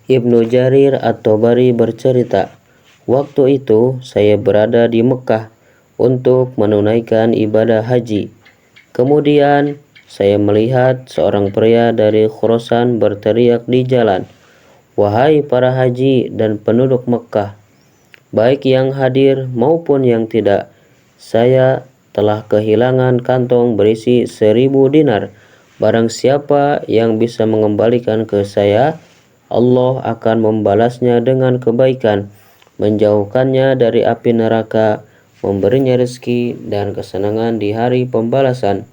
Ibnu Jarir At-Tabari bercerita, waktu itu saya berada di Mekah untuk menunaikan ibadah haji. Kemudian saya melihat seorang pria dari Khurasan berteriak di jalan, "Wahai para haji dan penduduk Mekah, baik yang hadir maupun yang tidak, saya telah kehilangan kantong berisi 1000 dinar. Barang siapa yang bisa mengembalikan ke saya, Allah akan membalasnya dengan kebaikan, menjauhkannya dari api neraka, memberinya rezeki dan kesenangan di hari pembalasan."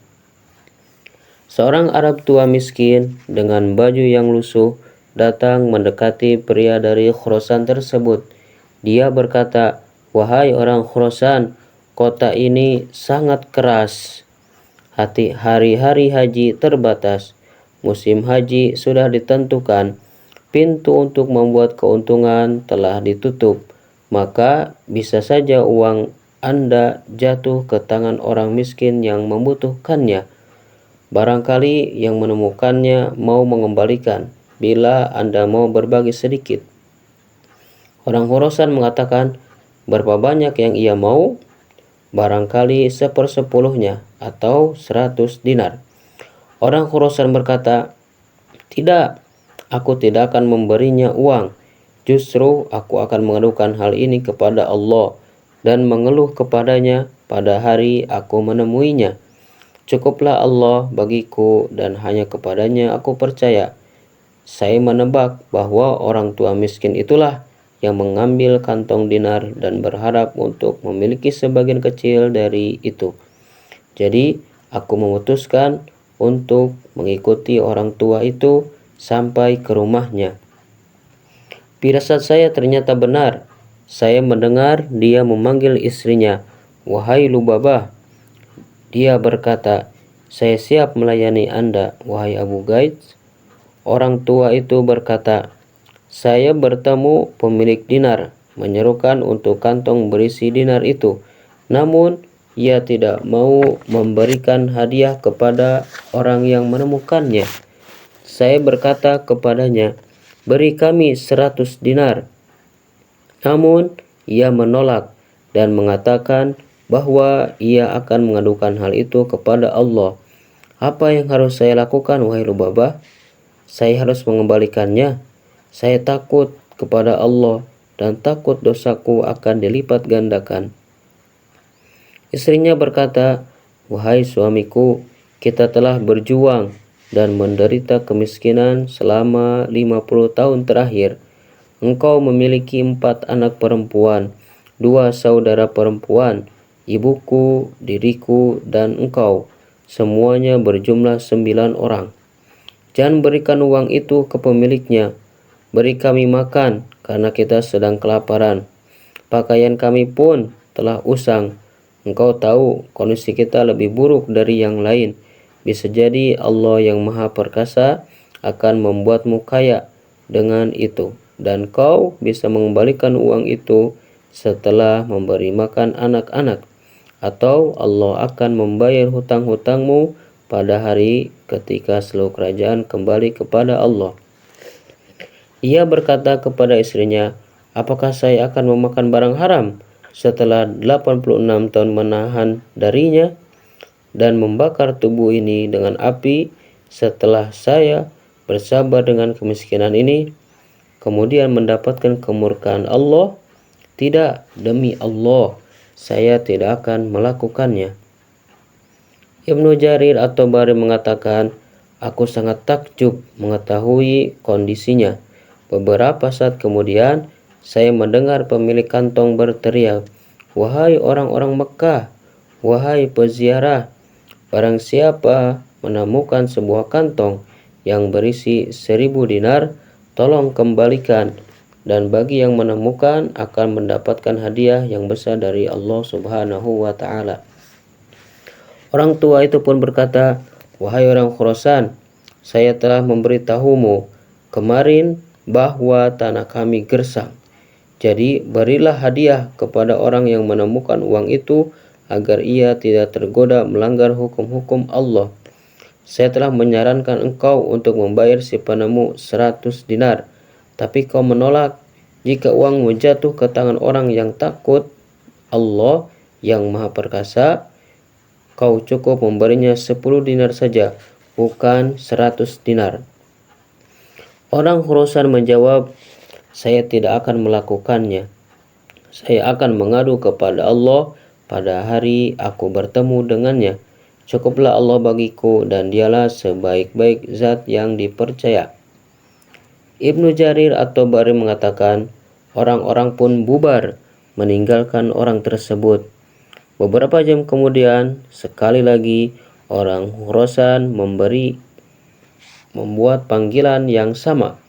Seorang Arab tua miskin dengan baju yang lusuh datang mendekati pria dari Khurasan tersebut. Dia berkata, "Wahai orang Khurasan, kota ini sangat keras. Hari-hari haji terbatas. Musim haji sudah ditentukan. Pintu untuk membuat keuntungan telah ditutup. Maka bisa saja uang Anda jatuh ke tangan orang miskin yang membutuhkannya. Barangkali yang menemukannya mau mengembalikan bila Anda mau berbagi sedikit." Orang Khurasan mengatakan, "Berapa banyak yang ia mau?" "Barangkali 1/10 atau 100 dinar." Orang Khurasan berkata, "Tidak, aku tidak akan memberinya uang. Justru aku akan mengadukan hal ini kepada Allah dan mengeluh kepadanya pada hari aku menemuinya. Cukuplah Allah bagiku dan hanya kepadanya aku percaya." Saya menebak bahwa orang tua miskin itulah yang mengambil kantong dinar dan berharap untuk memiliki sebagian kecil dari itu. Jadi, aku memutuskan untuk mengikuti orang tua itu sampai ke rumahnya. Firasat saya ternyata benar. Saya mendengar dia memanggil istrinya, "Wahai Lubabah." Dia berkata, "Saya siap melayani Anda, wahai Abu Gaits." Orang tua itu berkata, "Saya bertemu pemilik dinar, menyerukan untuk kantong berisi dinar itu. Namun, ia tidak mau memberikan hadiah kepada orang yang menemukannya. Saya berkata kepadanya, 'Beri kami 100 dinar. Namun, ia menolak dan mengatakan bahwa ia akan mengadukan hal itu kepada Allah. Apa yang harus saya lakukan, wahai Lubabah? Saya harus mengembalikannya. Saya takut kepada Allah dan takut dosaku akan dilipat gandakan." Istrinya berkata, "Wahai suamiku, kita telah berjuang dan menderita kemiskinan selama 50 tahun terakhir. Engkau memiliki 4 anak perempuan, 2 saudara perempuan, ibuku, diriku, dan engkau. Semuanya berjumlah 9 orang. Jangan berikan uang itu ke pemiliknya. Beri kami makan karena kita sedang kelaparan. Pakaian kami pun telah usang. Engkau tahu kondisi kita lebih buruk dari yang lain. Bisa jadi Allah yang Maha Perkasa akan membuatmu kaya dengan itu, dan kau bisa mengembalikan uang itu setelah memberi makan anak-anak, atau Allah akan membayar hutang-hutangmu pada hari ketika seluruh kerajaan kembali kepada Allah." Ia berkata kepada istrinya, "Apakah saya akan memakan barang haram setelah 86 tahun menahan darinya dan membakar tubuh ini dengan api setelah saya bersabar dengan kemiskinan ini, kemudian mendapatkan kemurkaan Allah? Tidak, demi Allah, saya tidak akan melakukannya." Ibnu Jarir At-Tabari mengatakan, "Aku sangat takjub mengetahui kondisinya. Beberapa saat kemudian, saya mendengar pemilik kantong berteriak, 'Wahai orang-orang Mekah, wahai peziarah, barang siapa menemukan sebuah kantong yang berisi 1000 dinar, tolong kembalikan. Dan bagi yang menemukan akan mendapatkan hadiah yang besar dari Allah Subhanahu wa Ta'ala.'" Orang tua itu pun berkata, "Wahai orang Khurasan, saya telah memberitahumu kemarin bahwa tanah kami gersang. Jadi berilah hadiah kepada orang yang menemukan uang itu agar ia tidak tergoda melanggar hukum-hukum Allah. Saya telah menyarankan engkau untuk membayar si penemu 100 dinar. Tapi kau menolak. Jika uangmu jatuh ke tangan orang yang takut Allah yang Maha Perkasa, kau cukup memberinya 10 dinar saja, bukan 100 dinar. Orang Khurasan menjawab, saya tidak akan melakukannya. Saya akan mengadu kepada Allah pada hari aku bertemu dengannya. Cukuplah Allah bagiku dan dialah sebaik-baik zat yang dipercaya. Ibnu Jarir At-Tabari mengatakan, orang-orang pun bubar meninggalkan orang tersebut. Beberapa jam kemudian, sekali lagi orang Khurasan membuat panggilan yang sama.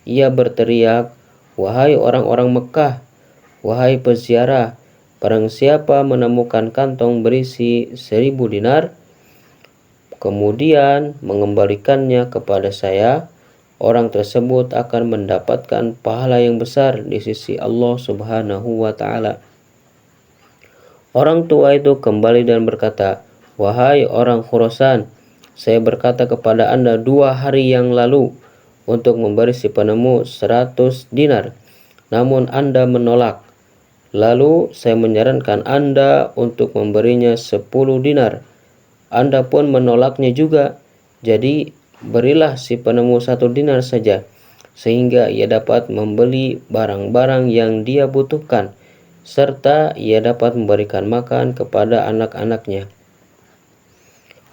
Ia berteriak, wahai orang-orang Mekah, wahai peziarah, barang siapa menemukan kantong berisi 1000 dinar, kemudian mengembalikannya kepada saya, orang tersebut akan mendapatkan pahala yang besar di sisi Allah Subhanahu wa Ta'ala. Orang tua itu kembali dan berkata, wahai orang Khurasan, saya berkata kepada Anda 2 hari yang lalu untuk memberi si penemu 100 dinar, namun Anda menolak. Lalu saya menyarankan Anda untuk memberinya 10 dinar. Anda pun menolaknya juga. Jadi berilah si penemu 1 dinar saja, sehingga ia dapat membeli barang-barang yang dia butuhkan, serta ia dapat memberikan makan kepada anak-anaknya.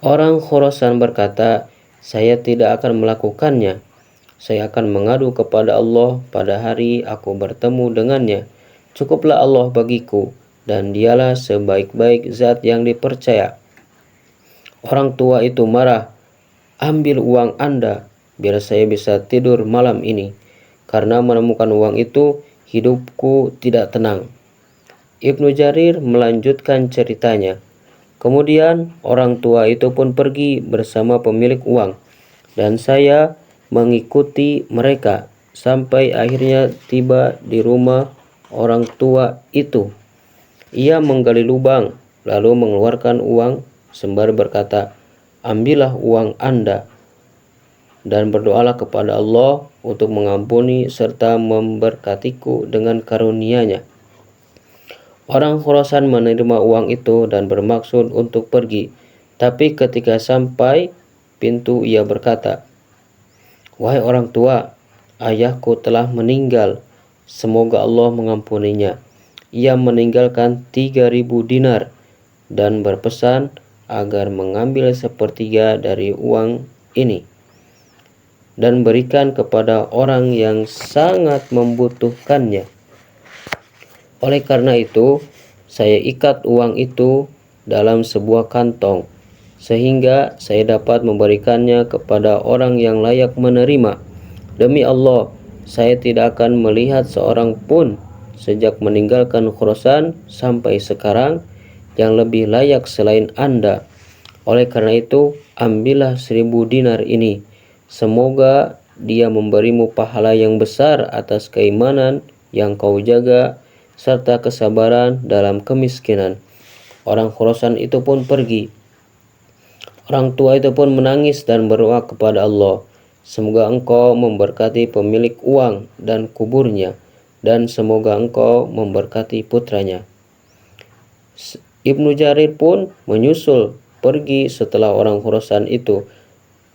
Orang Khurasan berkata, saya tidak akan melakukannya. Saya akan mengadu kepada Allah pada hari aku bertemu dengannya. Cukuplah Allah bagiku dan dialah sebaik-baik zat yang dipercaya. Orang tua itu marah, ambil uang Anda biar saya bisa tidur malam ini. Karena menemukan uang itu, hidupku tidak tenang. Ibnu Jarir melanjutkan ceritanya. Kemudian orang tua itu pun pergi bersama pemilik uang, dan saya mengikuti mereka sampai akhirnya tiba di rumah orang tua itu. Ia menggali lubang lalu mengeluarkan uang sembari berkata, ambillah uang Anda dan berdoalah kepada Allah untuk mengampuni serta memberkatiku dengan karunia-Nya. Orang Khurasan menerima uang itu dan bermaksud untuk pergi. Tapi ketika sampai pintu ia berkata, wahai orang tua, ayahku telah meninggal. Semoga Allah mengampuninya. Ia meninggalkan 3000 dinar dan berpesan agar mengambil sepertiga dari uang ini dan berikan kepada orang yang sangat membutuhkannya. Oleh karena itu, saya ikat uang itu dalam sebuah kantong, sehingga saya dapat memberikannya kepada orang yang layak menerima. Demi Allah, saya tidak akan melihat seorang pun sejak meninggalkan Khurasan sampai sekarang yang lebih layak selain Anda. Oleh karena itu, ambillah 1000 dinar ini. Semoga dia memberimu pahala yang besar atas keimanan yang kau jaga serta kesabaran dalam kemiskinan. Orang Khurasan itu pun pergi. Orang tua itu pun menangis dan berdoa kepada Allah, semoga engkau memberkati pemilik uang dan kuburnya, dan semoga engkau memberkati putranya. Ibnu Jarir pun menyusul pergi setelah orang Khurasan itu,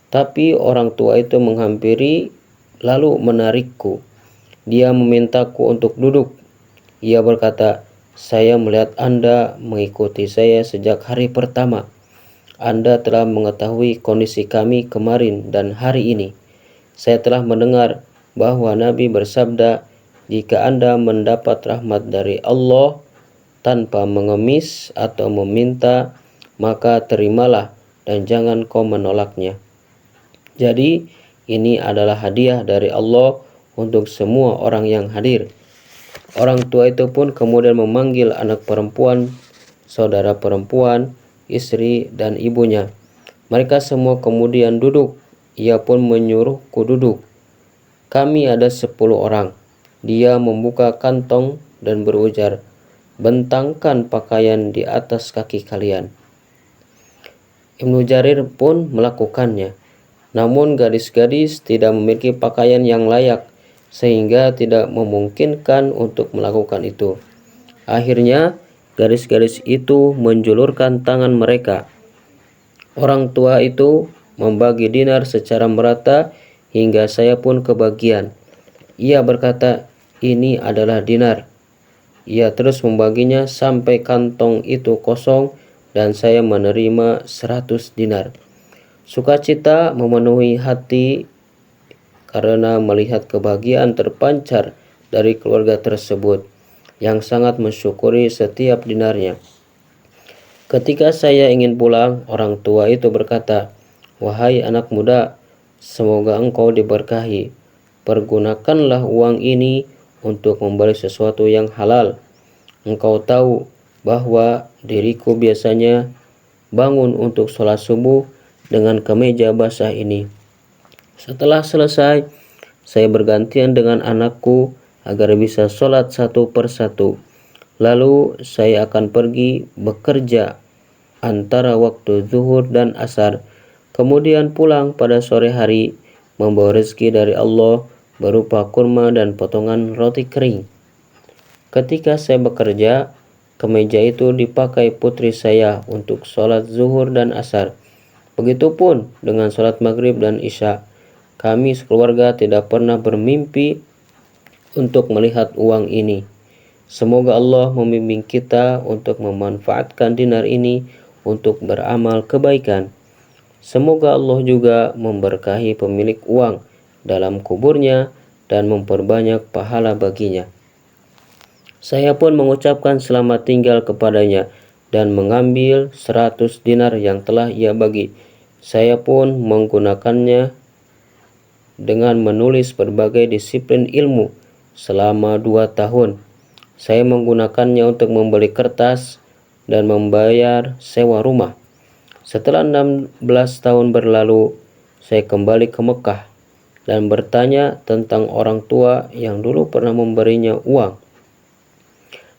tapi orang tua itu menghampiri lalu menarikku. Dia memintaku untuk duduk. Ia berkata, saya melihat Anda mengikuti saya sejak hari pertama. Anda telah mengetahui kondisi kami kemarin dan hari ini. Saya telah mendengar bahwa Nabi bersabda, jika Anda mendapat rahmat dari Allah tanpa mengemis atau meminta, maka terimalah dan jangan kau menolaknya. Jadi, ini adalah hadiah dari Allah untuk semua orang yang hadir. Orang tua itu pun kemudian memanggil anak perempuan, saudara perempuan, istri, dan ibunya. Mereka semua kemudian duduk. Ia pun menyuruhku duduk. Kami ada 10 orang. Dia membuka kantong dan berujar, bentangkan pakaian di atas kaki kalian. Ibnu Jarir pun melakukannya. Namun gadis-gadis tidak memiliki pakaian yang layak. sehingga tidak memungkinkan untuk melakukan itu. Akhirnya, garis-garis itu menjulurkan tangan mereka. Orang tua itu membagi dinar secara merata hingga saya pun kebagian. Ia berkata, "Ini adalah dinar." Ia terus membaginya sampai kantong itu kosong dan saya menerima 100 dinar. Sukacita memenuhi hati karena melihat kebahagiaan terpancar dari keluarga tersebut yang sangat mensyukuri setiap dinarnya. Ketika saya ingin pulang, orang tua itu berkata, "Wahai anak muda, semoga engkau diberkahi. Pergunakanlah uang ini untuk membeli sesuatu yang halal. Engkau tahu bahwa diriku biasanya bangun untuk sholat subuh dengan kemeja basah ini." Setelah selesai, saya bergantian dengan anakku agar bisa sholat satu persatu. Lalu saya akan pergi bekerja antara waktu zuhur dan asar, kemudian pulang pada sore hari membawa rezeki dari Allah berupa kurma dan potongan roti kering. Ketika saya bekerja, kemeja itu dipakai putri saya untuk sholat zuhur dan asar. Begitupun dengan sholat maghrib dan isya. Kami sekeluarga tidak pernah bermimpi untuk melihat uang ini. Semoga Allah membimbing kita untuk memanfaatkan dinar ini untuk beramal kebaikan. Semoga Allah juga memberkahi pemilik uang dalam kuburnya dan memperbanyak pahala baginya. Saya pun mengucapkan selamat tinggal kepadanya dan mengambil 100 dinar yang telah ia bagi. Saya pun menggunakannya dengan menulis berbagai disiplin ilmu selama 2 tahun. Saya menggunakannya untuk membeli kertas dan membayar sewa rumah. Setelah 16 tahun berlalu, saya kembali ke Mekah dan bertanya tentang orang tua yang dulu pernah memberinya uang.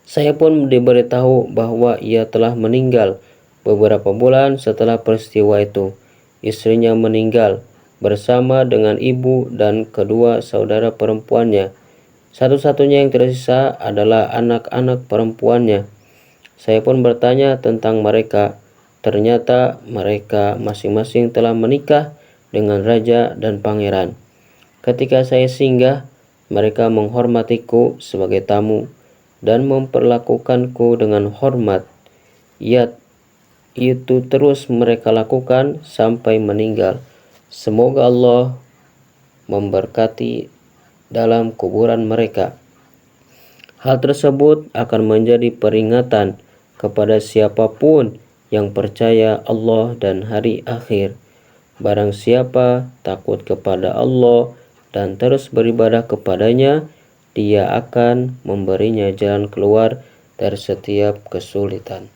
Saya pun diberitahu bahwa ia telah meninggal beberapa bulan setelah peristiwa itu. Istrinya meninggal bersama dengan ibu dan kedua saudara perempuannya. Satu-satunya yang tersisa adalah anak-anak perempuannya. Saya pun bertanya tentang mereka. Ternyata mereka masing-masing telah menikah dengan raja dan pangeran. Ketika saya singgah, mereka menghormatiku sebagai tamu dan memperlakukanku dengan hormat. Itu terus mereka lakukan sampai meninggal. Semoga Allah memberkati dalam kuburan mereka. Hal tersebut akan menjadi peringatan kepada siapapun yang percaya Allah dan hari akhir. Barang siapa takut kepada Allah dan terus beribadah kepadanya, Dia akan memberinya jalan keluar dari setiap kesulitan.